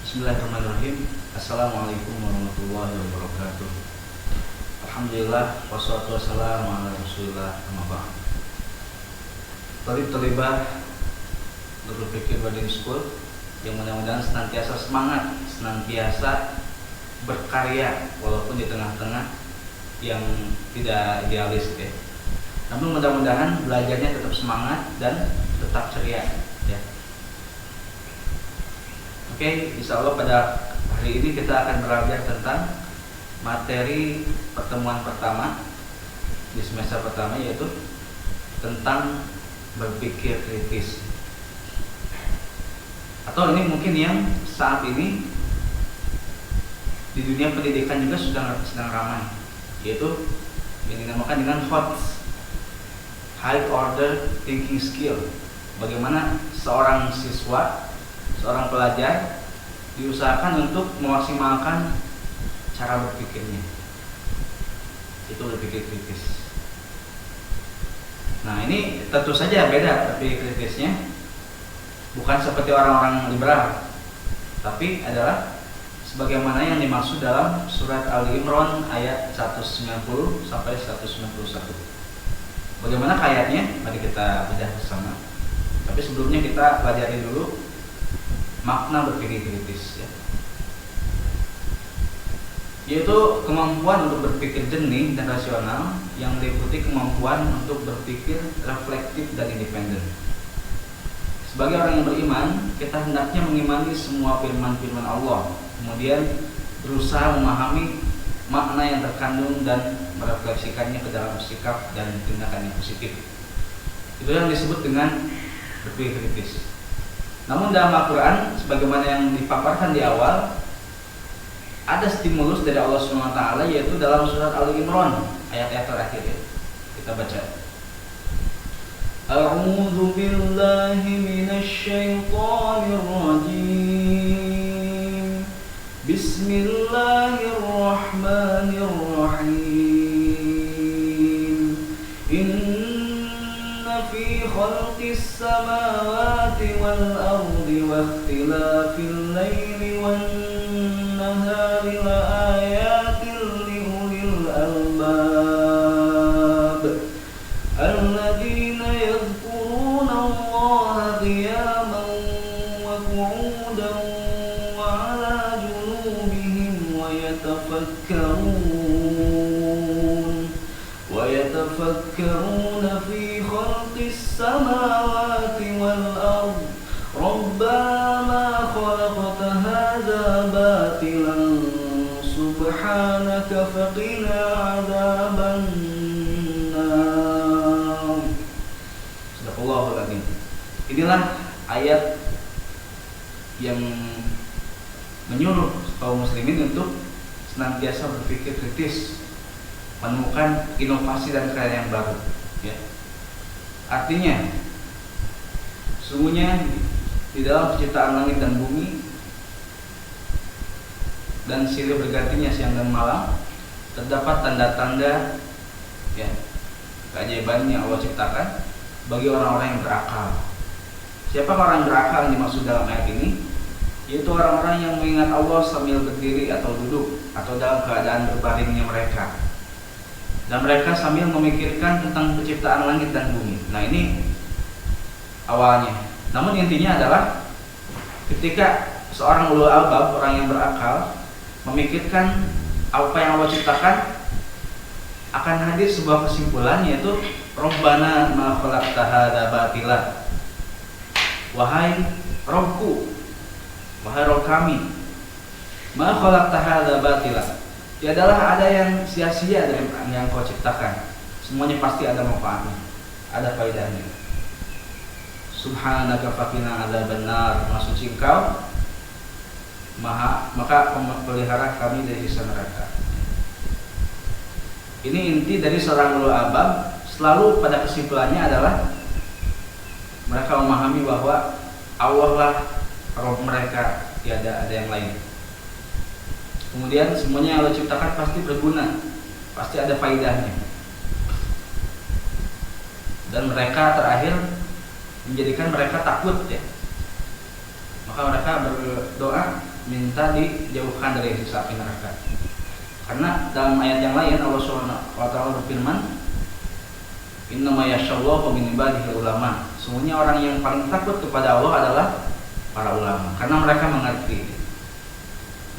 Bismillahirrahmanirrahim. Assalamualaikum warahmatullahi wabarakatuh. Alhamdulillah wassalatu wassalamu ala Rasulillah amma ba'd. Thalib-thalibah berpikir Badin School yang mudah-mudahan senantiasa semangat, senantiasa berkarya walaupun di tengah-tengah yang tidak idealis ya. Namun mudah-mudahan belajarnya tetap semangat dan tetap ceria ya. Oke, insya Allah pada hari ini kita akan belajar tentang materi pertemuan pertama di semester pertama, yaitu tentang berpikir kritis. Atau ini mungkin yang saat ini di dunia pendidikan juga sedang ramai, yaitu yang dinamakan dengan HOTS, High Order Thinking Skill. Bagaimana seorang siswa, seorang pelajar diusahakan untuk memaksimalkan cara berpikirnya, itu berpikir kritis. Nah, ini tentu saja beda berpikir kritisnya, bukan seperti orang-orang liberal, tapi adalah sebagaimana yang dimaksud dalam surat Ali Imran ayat 190 sampai 191. Bagaimana ayatnya? Mari kita bedah bersama. Tapi sebelumnya kita pelajari dulu makna berpikir kritis ya. Yaitu kemampuan untuk berpikir jernih dan rasional yang meliputi kemampuan untuk berpikir reflektif dan independen. Sebagai orang yang beriman, kita hendaknya mengimani semua firman-firman Allah, kemudian berusaha memahami makna yang terkandung dan merefleksikannya ke dalam sikap dan tindakan yang positif. Itu yang disebut dengan berpikir kritis. Namun dalam Al-Quran, sebagaimana yang dipaparkan di awal, ada stimulus dari Allah SWT, yaitu dalam surat Ali Imran ayat-ayat terakhir ya. Kita baca. A'udzu billahi minasy syaithanir rajim. Bismillahirrahmanirrahim. Inna fi khalqis samawati wal ardi wa ikhtilafil laili wan nahari la ayatin li ulil albab alladzina yadhkuruna Allaha qiyaman wa qu'udan wa 'ala junubihim wa yatafakkaruna fi khalqis samawati wal ardi rabbana ma khalaqta hadza batilan subhanaka faqina 'adzaban nar. Sadaqallahul adzim. Inilah ayat yang menyuruh kaum muslimin untuk senantiasa berpikir kritis, menemukan inovasi dan karya yang baru ya. Artinya sungguhnya di dalam penciptaan langit dan bumi dan silih bergantinya siang dan malam terdapat tanda-tanda ya keajaiban yang Allah ciptakan bagi orang-orang yang berakal. Siapa orang berakal yang dimaksud dalam ayat ini? Yaitu orang-orang yang mengingat Allah sambil berdiri atau duduk atau dalam keadaan berbaringnya mereka, dan mereka sambil memikirkan tentang penciptaan langit dan bumi. Nah, ini awalnya. Namun intinya adalah ketika seorang ulul albab, orang yang berakal, memikirkan apa yang Allah ciptakan, akan hadir sebuah kesimpulan, yaitu Rabbana ma khalaqta hadza batila. Wahai Rabbku, wahai Rabb kami, ma khalaqta hadza batila. Tiadalah ada yang sia-sia dari yang Kau ciptakan. Semuanya pasti ada manfaatnya, ada faedahnya. Subhanaka faqina adzaban nar. Maha suci Engkau, maka pelihara kami dari siksa neraka. Ini inti dari seorang ulul albab. Selalu pada kesimpulannya adalah mereka memahami bahwa Allah lah Rabb mereka, tiada ada yang lain. Kemudian semuanya yang Allah ciptakan pasti berguna, pasti ada faedahnya. Dan mereka terakhir menjadikan mereka takut ya. Maka mereka berdoa, minta dijauhkan dari siksa api neraka. Karena dalam ayat yang lain Allah Subhanahu wa taala berfirman, "Innama yasyallahu min ibadihi ulama." Sesungguhnya orang yang paling takut kepada Allah adalah para ulama, karena mereka mengerti.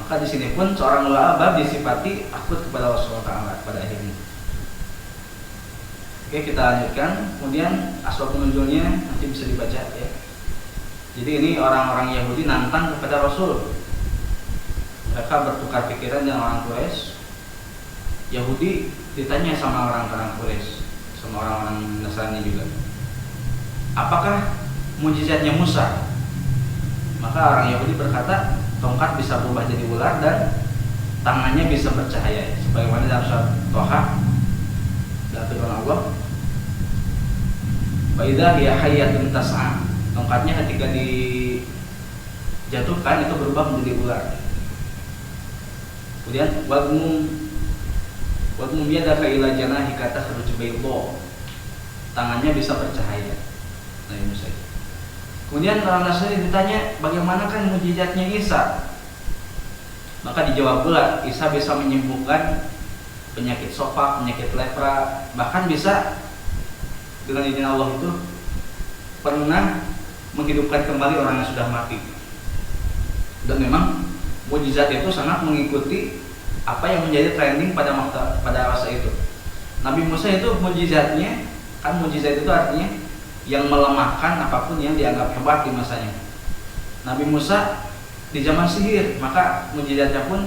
Maka di sini pun seorang ulama disifati takut kepada Allah Subhanahu wa taala pada akhirnya. Oke, kita lanjutkan. Kemudian asbab nuzulnya nanti bisa dibaca ya. Jadi ini orang-orang Yahudi nantang kepada Rasul. Mereka bertukar pikiran dengan orang Quraisy. Yahudi ditanya sama orang-orang Quraisy, sama orang-orang Nasrani juga, apakah mukjizatnya Musa? Maka orang Yahudi berkata, tongkat bisa berubah jadi ular dan tangannya bisa bercahaya, sebagaimana dalam surat Toha dalam firman Allah, "Wa idza hiya hayyatun tas'a." Tongkatnya ketika dijatuhkan itu berubah menjadi ular. Kemudian wadmum yadaka ila janahika takhruj bayda. Tangannya bisa bercahaya. Nabi Musa. Kemudian orang Nasrani ditanya, bagaimana kan mukjizatnya Isa? Maka dijawab pula, Isa bisa menyembuhkan penyakit sopak, penyakit lepra, bahkan bisa dengan izin Allah itu pernah menghidupkan kembali orang yang sudah mati. Dan memang mukjizat itu sangat mengikuti apa yang menjadi trending pada masa itu. Nabi Musa itu mukjizatnya, kan mukjizat itu artinya yang melemahkan apapun yang dianggap hebat di masanya. Nabi Musa di zaman sihir, maka mukjizatnya pun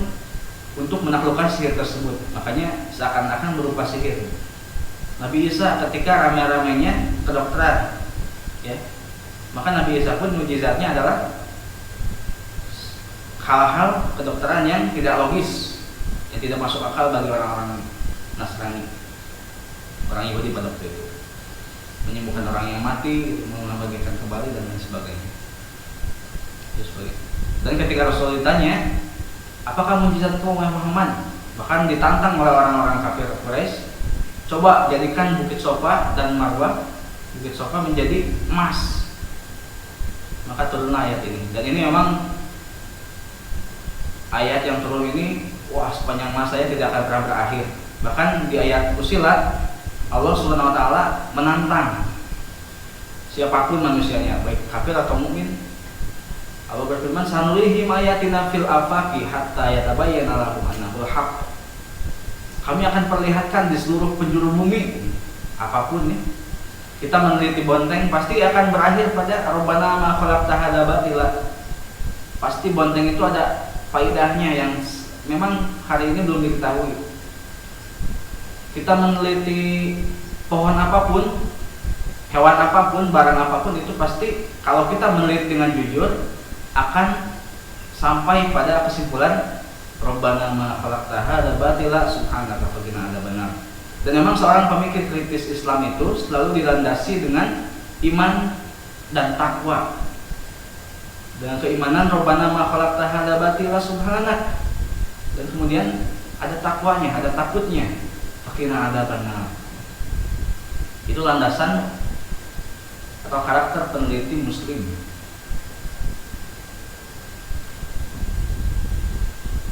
untuk menaklukkan sihir tersebut. Makanya seakan-akan berupa sihir. Nabi Isa ketika rame-ramenya kedokteran, ya, maka Nabi Isa pun mukjizatnya adalah hal-hal kedokteran yang tidak logis, yang tidak masuk akal bagi orang-orang Nasrani, orang Yahudi pada waktu itu. Menyembuhkan orang yang mati, membagikan kembali dan lain sebagainya. Dan ketika Rasul ditanya, apakah mukjizat itu Muhammad? Bahkan ditantang oleh orang-orang kafir Quraisy, coba jadikan Bukit Sofa dan Marwah, Bukit Sofa menjadi emas. Maka turun ayat ini. Dan ini memang ayat yang turun ini, wah, sepanjang masa saya tidak akan pernah berakhir. Bahkan di ayat Fusilat, Allah Subhanahu wa taala menantang siapapun manusianya, baik kafir atau mukmin. Allah berfirman, "Sanurihim ayatina fil afaqi hatta yatabayyana lahum annahul haqq." Kami akan perlihatkan di seluruh penjuru bumi, apapun nih. Kita meneliti bonteng pasti akan berakhir pada Rabbana ma khalaqta hadza batila. Pasti bonteng itu ada faedahnya yang memang hari ini belum diketahui. Kita meneliti pohon apapun, hewan apapun, barang apapun, itu pasti kalau kita meneliti dengan jujur akan sampai pada kesimpulan Rabbana ma khalaqta hadza batila subhanaka faqina adzabannar. Dan memang seorang pemikir kritis Islam itu selalu dilandasi dengan iman dan takwa. Dengan keimanan Rabbana ma khalaqta hadza batila subhanak. Dan kemudian ada takwanya, ada takutnya. Faqina adzabannar. Itu landasan atau karakter peneliti muslim.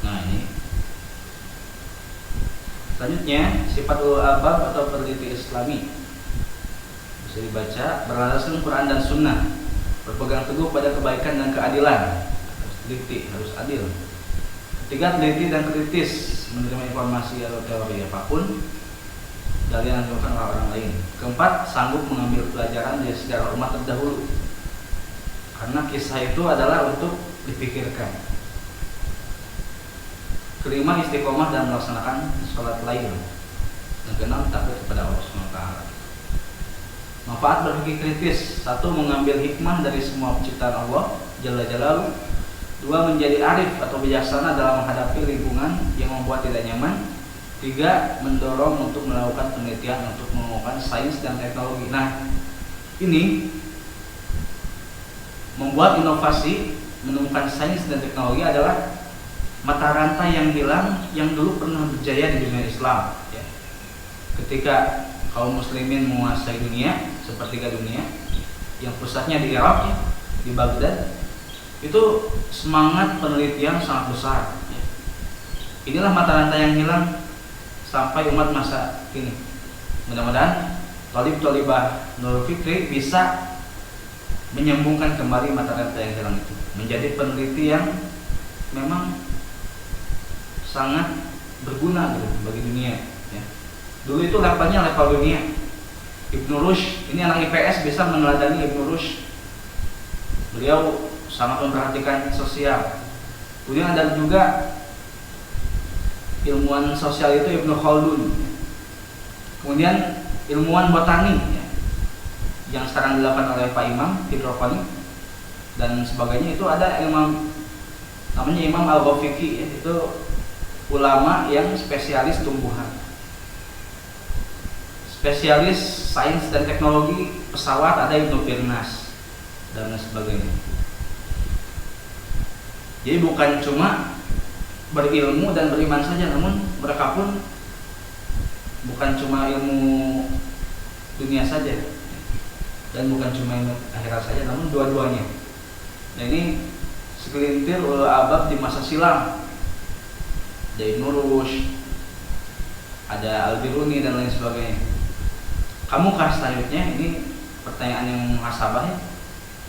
Nah, ini selanjutnya sifatul albab atau peneliti Islami, bisa dibaca berlandaskan Quran dan Sunnah, berpegang teguh pada kebaikan dan keadilan, harus teliti, harus adil. Ketiga, teliti dan kritis menerima informasi atau teori apapun dari yang dilakukan oleh orang lain. Keempat, sanggup mengambil pelajaran dari sejarah umat terdahulu, karena kisah itu adalah untuk dipikirkan. Kelima, istiqomah dan melaksanakan sholat lail. Dan keenam, takut kepada Allah SWT. Manfaat berpikir kritis: satu, mengambil hikmah dari semua penciptaan Allah Jalla Jalaluhu. Dua, menjadi arif atau bijaksana dalam menghadapi lingkungan yang membuat tidak nyaman. Tiga, mendorong untuk melakukan penelitian untuk mengembangkan sains dan teknologi. Nah, ini membuat inovasi, menemukan sains dan teknologi adalah mata rantai yang hilang yang dulu pernah berjaya di dunia Islam, ya. Ketika kaum muslimin menguasai dunia, sepertiga dunia, yang pusatnya di Irak, ya, di Baghdad, itu semangat penelitian sangat besar. Inilah mata rantai yang hilang sampai umat masa kini. Mudah-mudahan Thalib-Thalibah Nurul Fikri bisa menyambungkan kembali mata rantai yang hilang itu menjadi peneliti yang memang sangat berguna gitu bagi dunia. Ya. Dulu itu levelnya level dunia. Ibnu Rushd, ini anak IPS bisa meneladani Ibnu Rushd. Beliau sangat memperhatikan sosial. Kemudian ada juga ilmuwan sosial itu Ibnu Khaldun. Kemudian ilmuwan botani ya, yang sekarang dilakukan oleh Pak Imam Hidrokoni dan sebagainya. Itu ada imam namanya Imam Al-Ghafiqi ya, itu ulama yang spesialis tumbuhan, spesialis sains dan teknologi pesawat. Ada Ibnu Firnas dan sebagainya. Jadi bukan cuma berilmu dan beriman saja, namun mereka pun bukan cuma ilmu dunia saja dan bukan cuma ilmu akhirat saja, namun dua-duanya. Nah, ini segelintir ulul albab di masa silam. Ada Ibnu Rushd, ada Al-Biruni dan lain sebagainya. Kamukah selanjutnya? Ini pertanyaan yang muhasabah ya,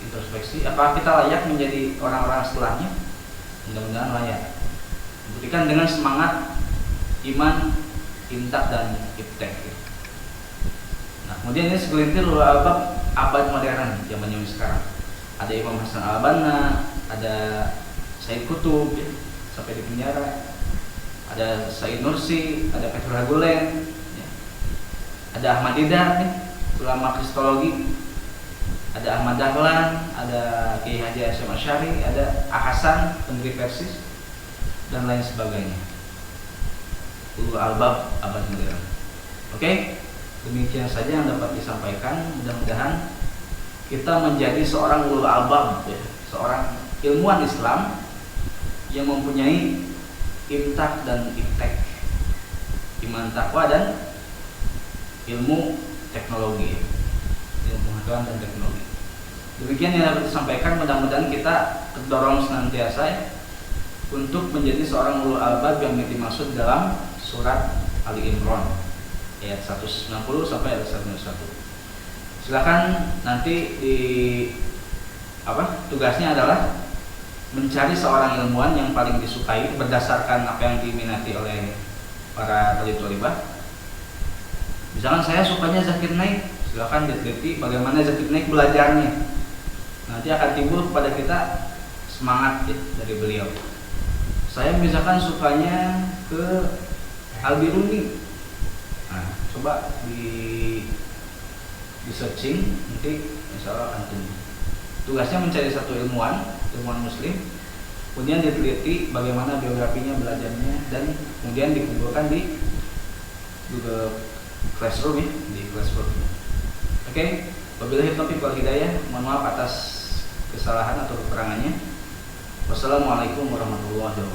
introspeksi. Apakah kita layak menjadi orang-orang setelahnya? Mudah-mudahan layak. Berikan dengan semangat iman, intak dan iptek. Nah, kemudian ini segelintir ulul albab abad modern, zaman sekarang. Ada Imam Hasan Al-Banna, ada Said Qutb ya, sampai di penjara. Ada Said Nursi, ada Fethullah Gulen, ya. Ada Ahmad Didat ya, ulama kristologi. Ada Ahmad Dahlan, ada Kiai Haji Hasyim Asy'ari, ada Ahsan pendiri Persis dan lain sebagainya. Ulul albab abad modern. Oke, demikian saja yang dapat disampaikan. Mudah-mudahan kita menjadi seorang ulul albab ya, seorang ilmuwan Islam yang mempunyai imtak dan iptek, iman takwa dan ilmu teknologi, ilmu pengetahuan dan teknologi. Demikian yang dapat disampaikan. Mudah-mudahan kita terdorong senantiasa ya, untuk menjadi seorang ulul albab yang dimaksud dalam surat Ali Imran ayat 190 sampai ayat 191. Silakan nanti tugasnya adalah mencari seorang ilmuwan yang paling disukai berdasarkan apa yang diminati oleh para thalib-thalibah. Misalkan saya sukanya Zakir Naik, silakan diteliti bagaimana Zakir Naik belajarnya. Nanti akan timbul kepada kita semangat ya, dari beliau. Saya misalkan sukanya ke Al-Biruni. Nah, coba di searching, nanti insya Allah akan tumbuh. Tugasnya mencari satu ilmuwan muslim, kemudian diteliti bagaimana biografinya, belajarnya, dan kemudian dikumpulkan di Google Classroom ya, di Classroom. Oke, wabillahi taufiq wal hidayah. Mohon maaf atas kesalahan atau kekurangannya. Wassalamualaikum warahmatullahi wabarakatuh.